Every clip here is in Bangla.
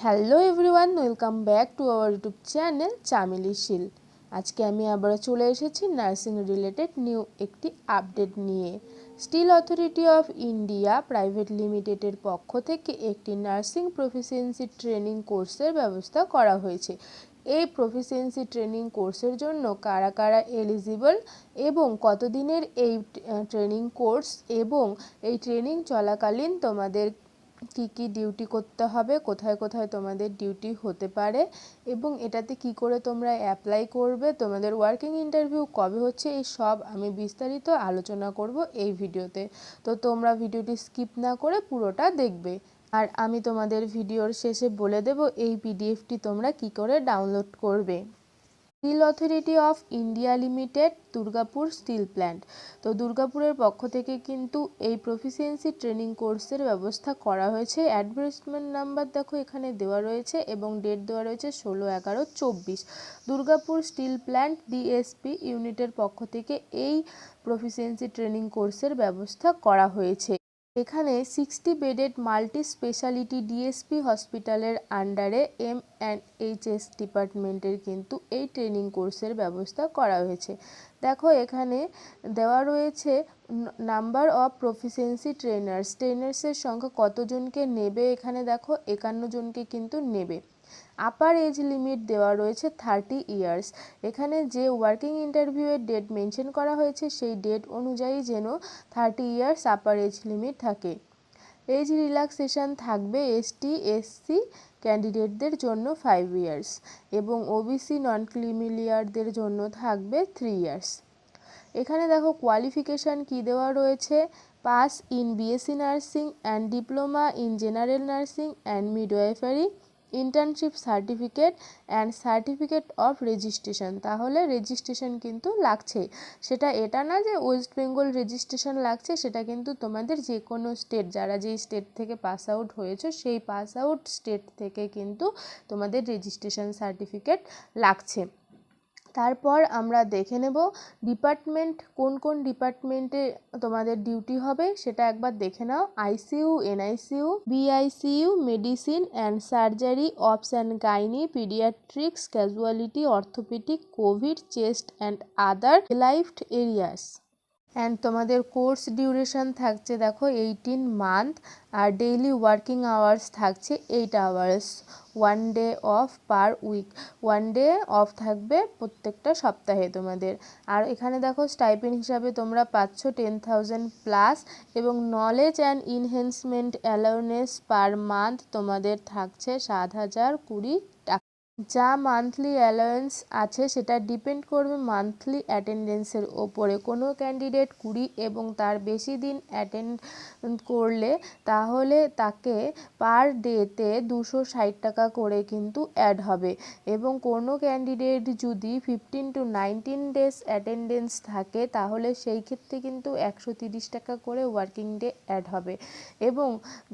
Hello everyone, welcome back to our YouTube channel Chameli Sheel. আজকে আমি আবার চলে এসেছি নার্সিং রিলেটেড নিউ একটি আপডেট নিয়ে। Steel Authority of India Private লিমিটেডের পক্ষ থেকে একটি নার্সিং প্রফিসিয়েন্সি ট্রেনিং কোর্সের ব্যবস্থা করা হয়েছে। এই প্রফিসিয়েন্সি ট্রেনিং কোর্সের জন্য কারা কারা এলিজিবল এবং কতদিনের এই ট্রেনিং কোর্স এবং এই ট্রেনিং চলাকালীন তোমাদের কি কি ডিউটি করতে হবে, কোথায় কোথায় তোমাদের ডিউটি হতে পারে এবং এটাতে কি করে তোমরা অ্যাপ্লাই করবে, তোমাদের ওয়ার্কিং ইন্টারভিউ কবে হচ্ছে, এই সব আমি বিস্তারিত আলোচনা করব এই ভিডিওতে। তো তোমরা ভিডিওটি স্কিপ না করে পুরোটা দেখবে। আর আমি তোমাদের ভিডিওর শেষে বলে দেব এই পিডিএফটি তোমরা কি করে ডাউনলোড করবে। Steel Authority of India Limited, Durgapur steel plant. তো দুর্গাপুরের পক্ষ থেকে কিন্তু এই প্রফিসিয়েন্সি ট্রেনিং কোর্সের ব্যবস্থা করা হয়েছে। অ্যাডভার্টাইজমেন্ট নাম্বার দেখো এখানে দেওয়া রয়েছে এবং ডেট দেওয়া রয়েছে 16/11/24। দুর্গাপুর স্টিল প্ল্যান্ট ডিএসপি ইউনিটের পক্ষ থেকে এই প্রফিসিয়েন্সি ট্রেনিং কোর্সের ব্যবস্থা করা হয়েছে। এখানে 60 বেডেড মাল্টি স্পেশালিটি ডিএসপি হসপিটালের আন্ডারে MNHS ডিপার্টমেন্টের কিন্তু এই ট্রেনিং কোর্সের ব্যবস্থা করা হয়েছে। দেখো এখানে দেওয়া রয়েছে নাম্বার অফ প্রফিসিয়েন্সি ট্রেনার্সের সংখ্যা কতজনকে নেবে। এখানে দেখো 51 জনকে কিন্তু নেবে। আপার এজ লিমিট দেওয়া রয়েছে 30 ইয়ার্স। এখানে যে ওয়ার্কিং ইন্টারভিউয়ের ডেট মেনশন করা হয়েছে সেই ডেট অনুযায়ী যেন 30 ইয়ার্স আপার এজ লিমিট থাকে। এজ রিল্যাক্সেশন থাকবে এসটি এসসি ক্যান্ডিডেটদের জন্য 5 ইয়ার্স এবং ওবিসি নন ক্রিমিলিয়ারদের জন্য থাকবে 3 ইয়ার্স। এখানে দেখো কোয়ালিফিকেশান কি দেওয়া রয়েছে, pass in BSc nursing and diploma in general nursing and midwifery, internship certificate and certificate of registration. তাহলে রেজিস্ট্রেশন কিন্তু লাগছে, সেটা এটা না যে ওয়েস্ট বেঙ্গল রেজিস্ট্রেশন লাগছে, সেটা কিন্তু তোমাদের যে কোনো স্টেট, যারা যেই স্টেট থেকে পাস আউট হয়েছে সেই পাস আউট স্টেট থেকে কিন্তু তোমাদের রেজিস্ট্রেশন সার্টিফিকেট লাগছে। তারপর আমরা দেখে নেব ডিপার্টমেন্ট, কোন কোন ডিপার্টমেন্টে তোমাদের ডিউটি হবে সেটা একবার দেখে নাও। ICU, NICU, BICU, medicine and surgery, obs and gynae, paediatrics, casualty, orthopaedic, covid, chest and other allied areas. And তোমাদের কোর্স ডিউরেশন থাকছে দেখো 18 মান্থ, আর ডেইলি ওয়ার্কিং আওয়ার্স থাকছে 8 hours, 1 day off per week, 1 day off থাকবে প্রত্যেকটা সপ্তাহে তোমাদের। আর এখানে দেখো স্টাইপেন্ড হিসাবে তোমরা পাচ্ছ 10,000 প্লাস এবং knowledge and enhancement allowance per month তোমাদের থাকছে 7,020 টাকা। যা মান্থলি অ্যালাউন্স আছে সেটা ডিপেন্ড করবে মান্থলি অ্যাটেন্ডেন্সের ওপরে। কোনো ক্যান্ডিডেট 20 এবং তার বেশি দিন অ্যাটেন্ড করলে তাহলে তাকে পার ডেতে 260 টাকা করে কিন্তু অ্যাড হবে এবং কোনো ক্যান্ডিডেট যদি 15 to 19 ডেজ অ্যাটেন্ডেন্স থাকে তাহলে সেই ক্ষেত্রে কিন্তু 130 টাকা করে ওয়ার্কিং ডে অ্যাড হবে এবং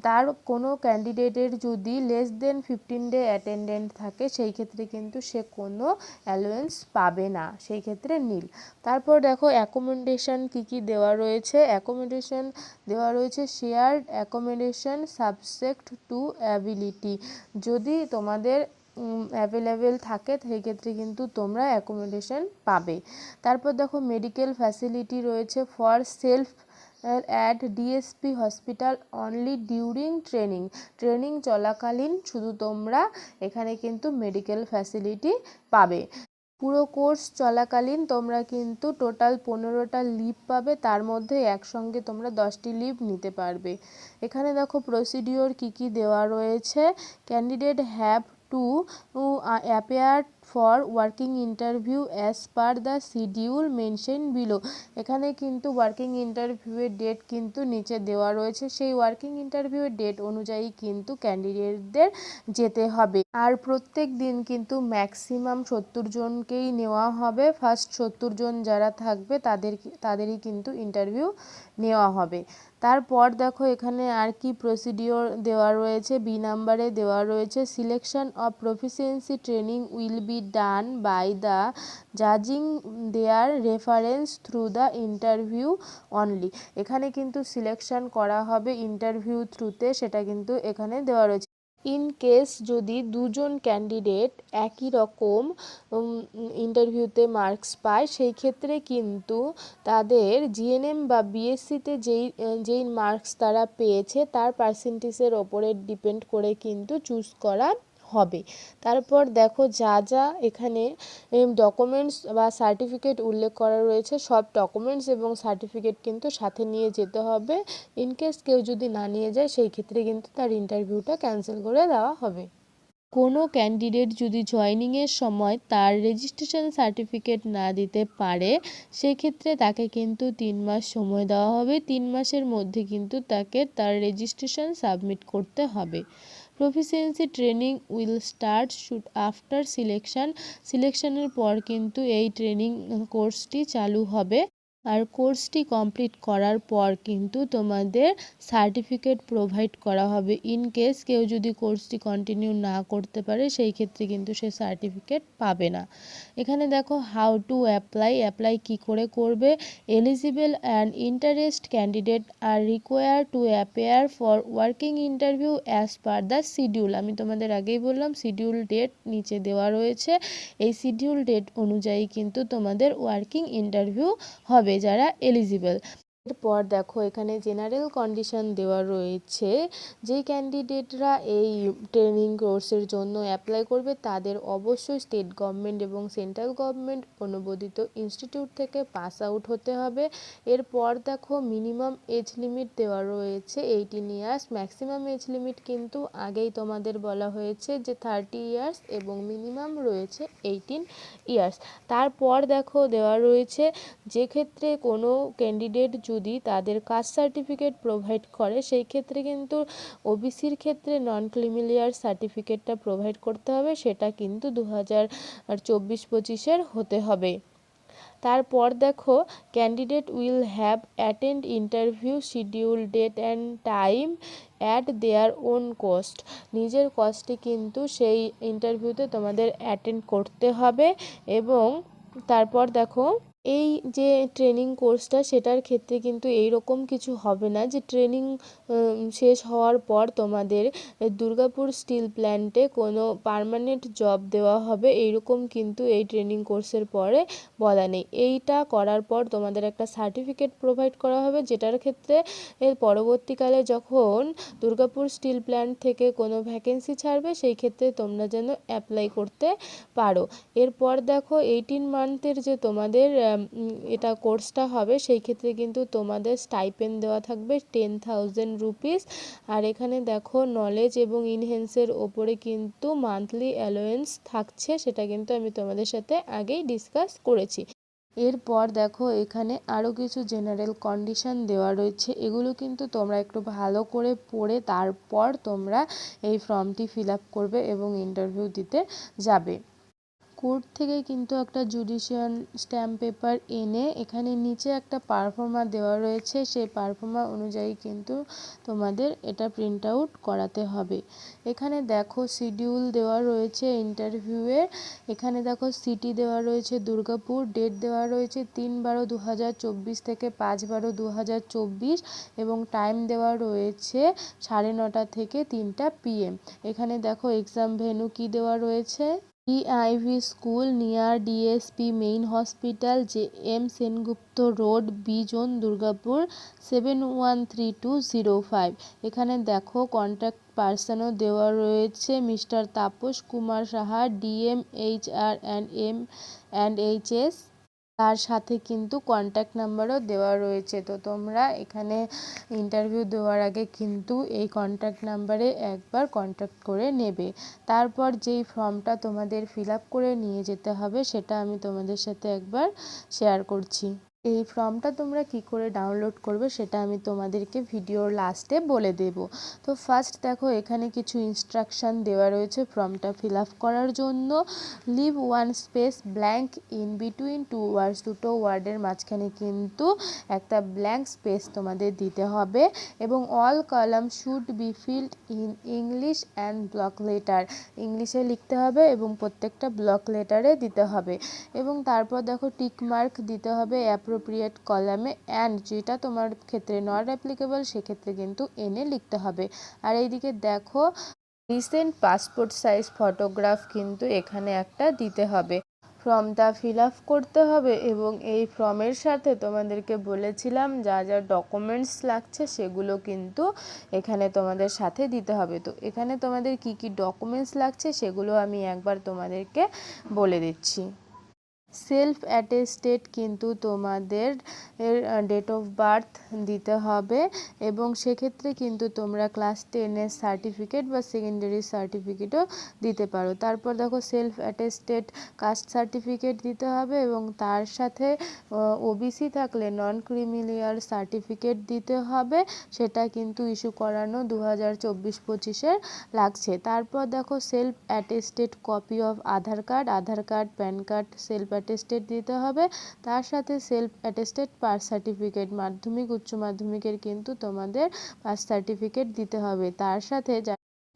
তার কোনো ক্যান্ডিডেটের যদি লেস দেন 15 ডে অ্যাটেন্ডেন্ট থাকে সেই ক্ষেত্রে কিন্তু সে কোনো অ্যালাউন্স পাবে না, সেই ক্ষেত্রে নীল। তারপর দেখো অ্যাকোমোডেশন কি কি দেওয়া রয়েছে। অ্যাকোমোডেশন দেওয়া রয়েছে shared accommodation subject to ability. যদি তোমাদের অ্যাভেলেবেল থাকে সেই ক্ষেত্রে কিন্তু তোমরা অ্যাকোমোডেশন পাবে। তারপর দেখো মেডিকেল ফ্যাসিলিটি রয়েছে for self at DSP hospital only during training চলাকালীন শুধু তোমরা এখানে কিন্তু মেডিকেল ফ্যাসিলিটি পাবে। পুরো কোর্স চলাকালীন তোমরা কিন্তু টোটাল 15টা লিভ পাবে, তার মধ্যে একসঙ্গে তোমরা 10টি লিভ নিতে পারবে। এখানে দেখো প্রসিডিওর কি কি দেওয়া রয়েছে। Candidate have to appear for working interview as per the schedule mention below. এখানে কিন্তু ওয়ার্কিং ইন্টারভিউয়ের ডেট কিন্তু নিচে দেওয়া রয়েছে, সেই ওয়ার্কিং ইন্টারভিউয়ের ডেট অনুযায়ী কিন্তু ক্যান্ডিডেটদের যেতে হবে। আর প্রত্যেক দিন কিন্তু ম্যাক্সিমাম 70 জনকেই নেওয়া হবে। ফার্স্ট 70 জন যারা থাকবে তাদেরই কিন্তু ইন্টারভিউ নেওয়া হবে। তারপর দেখো এখানে আর কি প্রসিডিওর দেওয়া রয়েছে। বি নাম্বারে দেওয়া রয়েছে selection of proficiency training will be done by the জাজিং their reference through the interview only. এখানে কিন্তু সিলেকশন করা হবে ইন্টারভিউ থ্রুতে, সেটা কিন্তু এখানে দেওয়া রয়েছে। ইন কেস যদি দুজন ক্যান্ডিডেট একই রকম ইন্টারভিউতে মার্কস পায়, সেই ক্ষেত্রে কিন্তু তাদের জিএনএম বা বিএসসিতে যেই মার্কস তারা পেয়েছে তার পার্সেন্টেজের ওপরে ডিপেন্ড করে কিন্তু চুজ করা হবে। তারপর দেখো যা যা এখানে ডকুমেন্টস বা সার্টিফিকেট উল্লেখ করা রয়েছে, সব ডকুমেন্টস এবং সার্টিফিকেট কিন্তু সাথে নিয়ে যেতে হবে। ইনকেস কেউ যদি না নিয়ে যায় সেই ক্ষেত্রে কিন্তু তার ইন্টারভিউটা ক্যান্সেল করে দেওয়া হবে। কোনো ক্যান্ডিডেট যদি জয়েনিংয়ের সময় তার রেজিস্ট্রেশন সার্টিফিকেট না দিতে পারে, সেক্ষেত্রে তাকে কিন্তু 3 মাস সময় দেওয়া হবে। 3 মাসের মধ্যে কিন্তু তাকে তার রেজিস্ট্রেশন সাবমিট করতে হবে। Proficiency training will start shoot after সিলেকশনের পর কিন্তু এই ট্রেনিং কোর্সটি চালু হবে। আর কোর্সটি কমপ্লিট করার পর কিন্তু তোমাদের সার্টিফিকেট প্রোভাইড করা হবে। ইন কেস কেউ যদি কোর্সটি কন্টিনিউ না করতে পারে সেই ক্ষেত্রে কিন্তু সে সার্টিফিকেট পাবে না। এখানে দেখো হাউ টু অ্যাপ্লাই কী করে করবে। Eligible and interest candidate are require to appear for working interview as per the schedule. আমি তোমাদের আগেই বললাম শিডিউল ডেট নিচে দেওয়া রয়েছে। এই শিডিউল ডেট অনুযায়ী কিন্তু তোমাদের ওয়ার্কিং ইন্টারভিউ হবে যারা এলিজিবল। এরপর দেখো এখানে জেনারেল কন্ডিশন দেওয়া রয়েছে। যেই ক্যান্ডিডেটরা এই ট্রেনিং কোর্সের জন্য অ্যাপ্লাই করবে তাদের অবশ্যই স্টেট গভর্নমেন্ট এবং সেন্ট্রাল গভর্নমেন্ট অনুমোদিত ইনস্টিটিউট থেকে পাস আউট হতে হবে। এরপর দেখো মিনিমাম এজ লিমিট দেওয়া রয়েছে 18 ইয়ার্স। ম্যাক্সিমাম এজ লিমিট কিন্তু আগেই তোমাদের বলা হয়েছে যে 30 ইয়ার্স এবং মিনিমাম রয়েছে 18 ইয়ার্স। তারপর দেখো দেওয়া রয়েছে যে ক্ষেত্রে কোনো ক্যান্ডিডেট যদি তাদের কাস্ট সার্টিফিকেট প্রোভাইড করে সেই ক্ষেত্রে কিন্তু ওবিসির ক্ষেত্রে নন ক্রিমিলিয়ার সার্টিফিকেটটা প্রোভাইড করতে হবে, সেটা কিন্তু 2024-25 হতে হবে। তারপর দেখো candidate will have attend interview schedule date and time at their own cost. নিজের কস্টে কিন্তু সেই ইন্টারভিউতে তোমাদের অ্যাটেন্ড করতে হবে। এবং তারপর দেখো এই যে ট্রেনিং কোর্সটা সেটার ক্ষেত্রে কিন্তু এই রকম কিছু হবে না যে ট্রেনিং শেষ হওয়ার পর তোমাদের দুর্গাপুর স্টিল প্ল্যান্টে কোনো পার্মানেন্ট জব দেওয়া হবে, এইরকম কিন্তু এই ট্রেনিং কোর্সের পরে বলা নেই। এইটা করার পর তোমাদের একটা সার্টিফিকেট প্রোভাইড করা হবে, যেটার ক্ষেত্রে এর পরবর্তীকালে যখন দুর্গাপুর স্টিল প্ল্যান্ট থেকে কোনো ভ্যাকেন্সি ছাড়বে সেই ক্ষেত্রে তোমরা যেন অ্যাপ্লাই করতে পারো। এরপর দেখো 18 মান্থের যে তোমাদের এটা কোর্সটা হবে সেই ক্ষেত্রে কিন্তু তোমাদের স্টাইপেন্ড দেওয়া থাকবে 10,000 রুপিস। আর এখানে দেখো নলেজ এবং ইনহেন্সের ওপরে কিন্তু মান্থলি অ্যালোয়েন্স থাকছে, সেটা কিন্তু আমি তোমাদের সাথে আগেই ডিসকাস করেছি। এরপর দেখো এখানে আরও কিছু জেনারেল কন্ডিশন দেওয়া রয়েছে, এগুলো কিন্তু তোমরা একটু ভালো করে পড়ে তারপর তোমরা এই ফর্মটি ফিল আপ করবে এবং ইন্টারভিউ দিতে যাবে। কোর্ট থেকে কিন্তু একটা জুডিশিয়াল স্ট্যাম্প পেপার এনে এখানে নিচে একটা পারফর্মার দেওয়া রয়েছে, সেই পারফর্মার অনুযায়ী কিন্তু তোমাদের এটা প্রিন্ট আউট করাতে হবে। এখানে দেখো শিডিউল দেওয়া রয়েছে ইন্টারভিউয়ের। এখানে দেখো সিটি দেওয়া রয়েছে দুর্গাপুর, ডেট দেওয়া রয়েছে 3/12/2024 থেকে 5/12/2024 এবং টাইম দেওয়া রয়েছে 9:30 থেকে 3টা PM। এখানে দেখো এক্সাম ভেন্যু কি দেওয়া রয়েছে, DIV school near DSP main hospital, JM Sengupta road, B zone, Durgapur 713205। এখানে দেখো কন্ট্যাক্ট পার্সনও দেওয়া রয়েছে mister Tapas Kumar Saha, DM HR and HS। তার সাথে কিন্তু কন্ট্যাক্ট নাম্বারও দেওয়া রয়েছে। তো তোমরা এখানে ইন্টারভিউ দেওয়ার আগে কিন্তু এই কন্ট্যাক্ট নাম্বারে একবার কন্ট্যাক্ট করে নেবে। তারপর যেই ফর্মটা তোমাদের ফিল আপ করে নিয়ে যেতে হবে সেটা আমি তোমাদের সাথে একবার শেয়ার করছি। এই ফর্মটা তোমরা কি করে ডাউনলোড করবে সেটা আমি তোমাদেরকে ভিডিওর লাস্টে বলে দেব। তো ফার্স্ট দেখো এখানে কিছু ইনস্ট্রাকশান দেওয়া রয়েছে ফর্মটা ফিল আপ করার জন্য। Leave one space blank in between two words, দুটো ওয়ার্ডের মাঝখানে কিন্তু একটা ব্ল্যাঙ্ক স্পেস তোমাদের দিতে হবে। এবং all column should be field in English and block letter, ইংলিশে লিখতে হবে এবং প্রত্যেকটা ব্লক লেটারে দিতে হবে। এবং তারপর দেখো টিক মার্ক দিতে হবে অ্যাপ্রোপ্রিয়েট কলামে, অ্যান্ড যেটা তোমার ক্ষেত্রে নট অ্যাপ্লিকেবল সেক্ষেত্রে কিন্তু এনে লিখতে হবে। আর এইদিকে দেখো রিসেন্ট পাসপোর্ট সাইজ ফটোগ্রাফ কিন্তু এখানে একটা দিতে হবে। ফর্মটা ফিল আপ করতে হবে এবং এই ফর্মের সাথে তোমাদেরকে বলেছিলাম যা যা ডকুমেন্টস লাগছে সেগুলো কিন্তু এখানে তোমাদের সাথে দিতে হবে। তো এখানে তোমাদের কি কি ডকুমেন্টস লাগছে সেগুলো আমি একবার তোমাদেরকে বলে দিচ্ছি। সেলফ অ্যাটেস্টেড কিন্তু তোমাদের ডেট অফ বার্থ দিতে হবে এবং সেক্ষেত্রে কিন্তু তোমরা ক্লাস 10-এর সার্টিফিকেট বা সেকেন্ডারি সার্টিফিকেটও দিতে পারো। তারপর দেখো সেলফ অ্যাটেস্টেড কাস্ট সার্টিফিকেট দিতে হবে এবং তার সাথে ওবিসি থাকলে নন ক্রিমিলিয়ার সার্টিফিকেট দিতে হবে, সেটা কিন্তু ইস্যু করানো 2024-25-এর লাগছে। তারপর দেখো self attested copy of Aadhaar card, pan card self attested দিতে হবে। তার সাথে সেলফ অ্যাটেস্টেড পাস সার্টিফিকেট, মাধ্যমিক উচ্চ মাধ্যমিকের কিন্তু তোমাদের পাস সার্টিফিকেট দিতে হবে। তার সাথে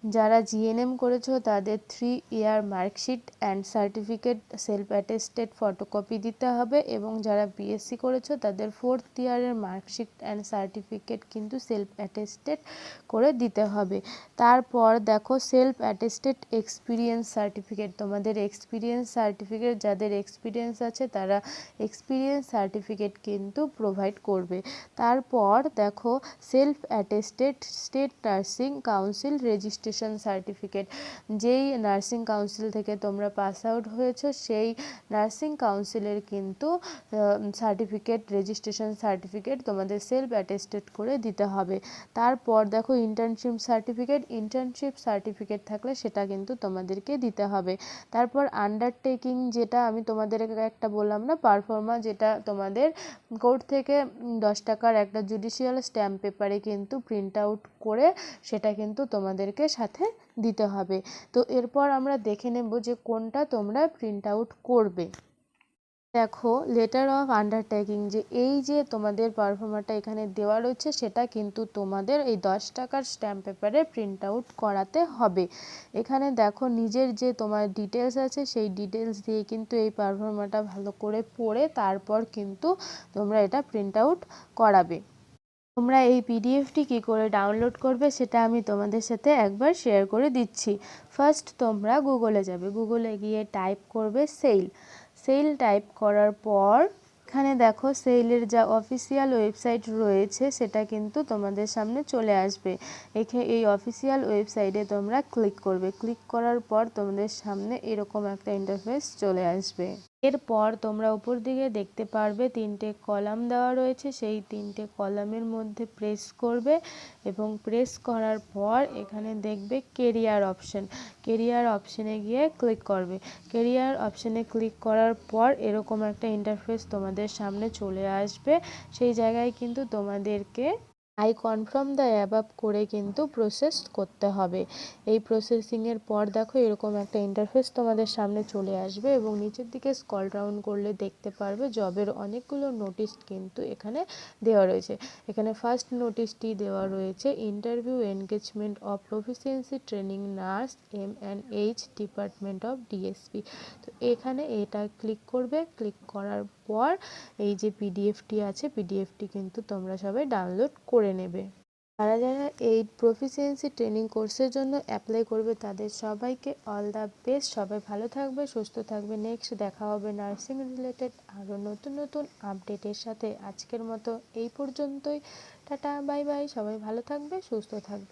যারা জিএনএম করেছো তাদের 3 year marksheet and certificate self attested photocopy দিতে হবে এবং যারা বিএসসি করেছো তাদের 4th ইয়ারের মার্কশিট অ্যান্ড সার্টিফিকেট কিন্তু সেলফ অ্যাটেস্টেড করে দিতে হবে। তারপর দেখো সেলফ অ্যাটেস্টেড এক্সপিরিয়েন্স সার্টিফিকেট, তোমাদের এক্সপিরিয়েন্স সার্টিফিকেট, যাদের এক্সপিরিয়েন্স আছে তারা এক্সপিরিয়েন্স সার্টিফিকেট কিন্তু প্রোভাইড করবে। তারপর দেখো self attested state nursing council registration certificate, যেই নার্সিং কাউন্সিল থেকে তোমরা পাস আউট হয়েছো সেই নার্সিং কাউন্সিলের কিন্তু সার্টিফিকেট, রেজিস্ট্রেশন সার্টিফিকেট তোমাদের সেলফ অ্যাটেস্টেড করে দিতে হবে। তারপর দেখো ইন্টার্নশিপ সার্টিফিকেট থাকলে সেটা কিন্তু তোমাদেরকে দিতে হবে। তারপর আন্ডারটেকিং, যেটা আমি তোমাদেরকে একটা বললাম না, পারফর্মা, যেটা তোমাদের কোর্ট থেকে 10 টাকার একটা জুডিশিয়াল স্ট্যাম্প পেপারে কিন্তু প্রিন্ট আউট করে সেটা কিন্তু তোমাদেরকে সাথে দিতে হবে। তো এরপর আমরা দেখে নেব যে কোনটা তোমরা প্রিন্ট আউট করবে। দেখো লেটার অফ আন্ডারটেকিং, যে এই যে তোমাদের পারফর্মারটা এখানে দেওয়া রয়েছে সেটা কিন্তু তোমাদের এই 10 টাকার স্ট্যাম্প পেপারে প্রিন্ট আউট করাতে হবে। এখানে দেখো নিজের যে তোমার ডিটেলস আছে সেই ডিটেলস দিয়ে কিন্তু এই পারফর্মারটা ভালো করে পড়ে তারপর কিন্তু তোমরা এটা প্রিন্ট আউট করাবে। তোমরা এই পিডিএফটি কী করে ডাউনলোড করবে সেটা আমি তোমাদের সাথে একবার শেয়ার করে দিচ্ছি। ফার্স্ট তোমরা গুগলে যাবে, গুগলে গিয়ে টাইপ করবে সেল টাইপ করার পর এখানে দেখো সেলের যা অফিসিয়াল ওয়েবসাইট রয়েছে সেটা কিন্তু তোমাদের সামনে চলে আসবে। এই অফিসিয়াল ওয়েবসাইটে তোমরা ক্লিক করবে, ক্লিক করার পর তোমাদের সামনে এরকম একটা ইন্টারফেস চলে আসবে। এরপর তোমরা উপর দিকে দেখতে পারবে 3টে কলাম দেওয়া রয়েছে, সেই 3টে কলামের মধ্যে প্রেস করবে এবং প্রেস করার পর এখানে দেখবে কেরিয়ার অপশনে গিয়ে ক্লিক করবে। কেরিয়ার অপশনে ক্লিক করার পর এরকম একটা ইন্টারফেস তোমাদের সামনে চলে আসবে। সেই জায়গায় কিন্তু তোমাদেরকে আই কনফার্ম দ্য অ্যাবাভ করে কিন্তু প্রসেস করতে হবে। এই প্রসেসিংয়ের পর দেখো এরকম একটা ইন্টারফেস তোমাদের সামনে চলে আসবে এবং নিচের দিকে স্ক্রল ডাউন করলে দেখতে পারবে জবের অনেকগুলো নোটিশ কিন্তু এখানে দেওয়া রয়েছে। এখানে ফার্স্ট নোটিশটি দেওয়া রয়েছে interview engagement of proficiency training nurse MNH department of DSP. তো এখানে এটা ক্লিক করবে, ক্লিক করার পর এই যে পিডিএফটি আছে পিডিএফটি কিন্তু তোমরা সবাই ডাউনলোড করে নেবে। যারা যারা এই প্রফিসিয়েন্সি ট্রেনিং কোর্সের জন্য অ্যাপ্লাই করবে তাদের সবাইকে অল দ্য বেস্ট। সবাই ভালো থাকবে, সুস্থ থাকবে। নেক্সট দেখা হবে নার্সিং রিলেটেড আরও নতুন নতুন আপডেটের সাথে। আজকের মতো এই পর্যন্তই, টাটা বাই বাই। সবাই ভালো থাকবে, সুস্থ থাকবে।